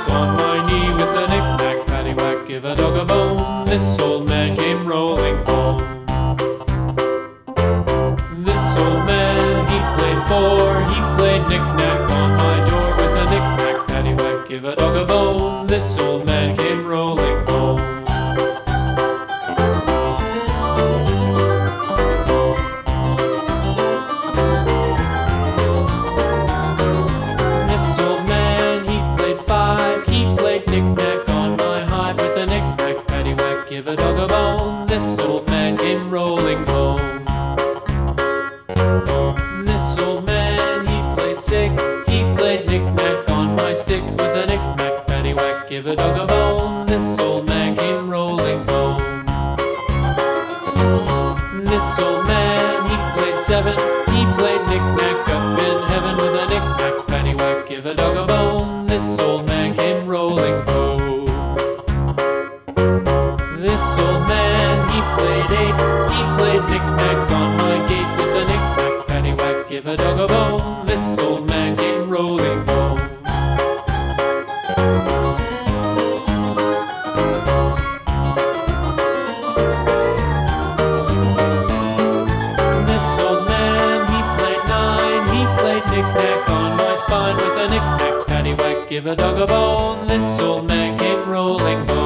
knick-knack on my knee with a knick-knack, paddywhack, give a dog a bone. This old man came rolling home. This old man, he played four, he played knick-knack on my door with a knick-knack, paddywhack, give a dog a bone. This old man came rolling home. This old man, he played five, he played knick-knack on my hive with a knick-knack, paddywhack, give a dog a bone. This old man came rolling home. This old man, he played six, he played knick-knack on my sticks with a knick-knack, paddywhack, give a dog a bone. This old man came rolling home. This old man, he played seven, he played knick-knack up in heaven with a knick-knack, paddywhack, give a dog a bone. This old man came rolling home. This old man, he played eight, he played knick-knack on my gate with a knick-knack, paddywhack, give a dog a bone. This old man came rolling home. This old man, he played nine, he played knick-knack on my spine with a knick-knack, paddywhack, give a dog a bone. This old man came rolling home.